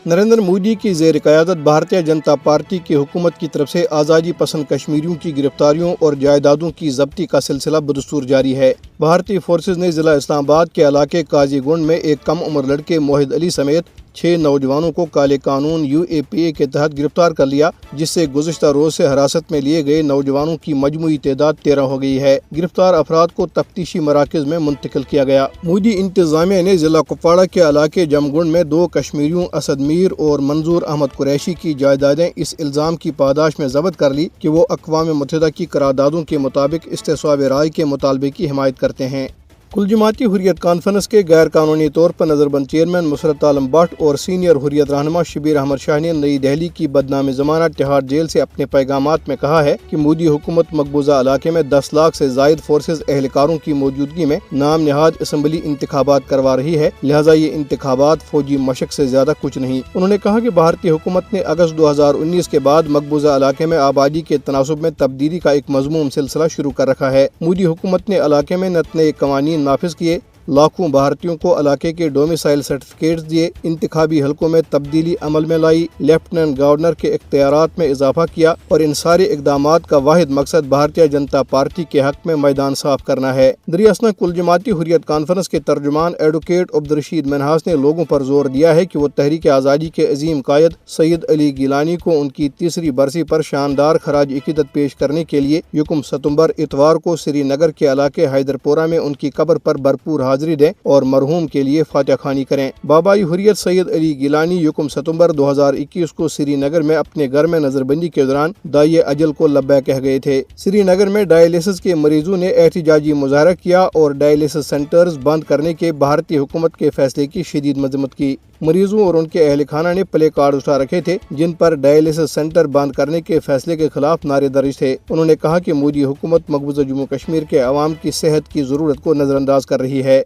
نریندر مودی کی زیر قیادت بھارتیہ جنتا پارٹی کی حکومت کی طرف سے آزادی پسند کشمیریوں کی گرفتاریوں اور جائیدادوں کی ضبطی کا سلسلہ بدستور جاری ہے۔ بھارتی فورسز نے ضلع اسلام آباد کے علاقے قاضی گنڈ میں ایک کم عمر لڑکے موحد علی سمیت 6 نوجوانوں کو کالے قانون UAPA کے تحت گرفتار کر لیا، جس سے گزشتہ روز سے حراست میں لیے گئے نوجوانوں کی مجموعی تعداد 13 ہو گئی ہے۔ گرفتار افراد کو تفتیشی مراکز میں منتقل کیا گیا۔ مودی انتظامیہ نے ضلع کپواڑہ کے علاقے جمگنڈ میں 2 کشمیریوں اسد میر اور منظور احمد قریشی کی جائیدادیں اس الزام کی پاداش میں ضبط کر لی کہ وہ اقوام متحدہ کی قراردادوں کے مطابق استصواب رائے کے مطالبے کی حمایت کرتے ہیں۔ کل جماعتی حریت کانفرنس کے غیر قانونی طور پر نظر بند چیئرمین مسرت عالم بٹ اور سینئر حریت رہنما شبیر احمد شاہ نے نئی دہلی کی بدنام زمانہ تہاڑ جیل سے اپنے پیغامات میں کہا ہے کہ مودی حکومت مقبوضہ علاقے میں 10 لاکھ سے زائد فورسز اہلکاروں کی موجودگی میں نام نہاد اسمبلی انتخابات کروا رہی ہے، لہٰذا یہ انتخابات فوجی مشق سے زیادہ کچھ نہیں۔ انہوں نے کہا کہ بھارتی حکومت نے اگست 2019 کے بعد مقبوضہ علاقے میں آبادی کے تناسب میں تبدیلی کا ایک مضموم سلسلہ شروع کر رکھا ہے۔ مودی حکومت نے علاقے میں نئے قوانین نافذ کیے، لاکھوں بھارتیوں کو علاقے کے ڈومیسائل سرٹیفکیٹس دیے، انتخابی حلقوں میں تبدیلی عمل میں لائی، لیفٹیننٹ گورنر کے اختیارات میں اضافہ کیا، اور ان سارے اقدامات کا واحد مقصد بھارتیہ جنتا پارٹی کے حق میں میدان صاف کرنا ہے۔ دریاسنا کل جماعتی حریت کانفرنس کے ترجمان ایڈوکیٹ عبدالرشید منہاس نے لوگوں پر زور دیا ہے کہ وہ تحریک آزادی کے عظیم قائد سید علی گیلانی کو ان کی 3ری برسی پر شاندار خراج عقیدت پیش کرنے کے لیے یکم ستمبر اتوار کو سری نگر کے علاقے حیدر پورہ میں ان کی قبر پر بھرپور حاضری دیں اور مرحوم کے لیے فاتح خوانی کریں۔ بابائی حریت سید علی گیلانی یکم ستمبر 2021 کو سری نگر میں اپنے گھر میں نظر بندی کے دوران داعیے اجل کو لبیک کہہ گئے تھے۔ سری نگر میں ڈائلیسس کے مریضوں نے احتجاجی مظاہرہ کیا اور ڈائلیسس سینٹرز بند کرنے کے بھارتی حکومت کے فیصلے کی شدید مذمت کی۔ مریضوں اور ان کے اہل خانہ نے پلے کارڈ اٹھا رکھے تھے جن پر ڈائلیسس سینٹر بند کرنے کے فیصلے کے خلاف نعرے درج تھے۔ انہوں نے کہا کہ مودی حکومت مقبوضہ جموں کشمیر کے عوام کی صحت کی ضرورت کو نظر انداز کر رہی ہے۔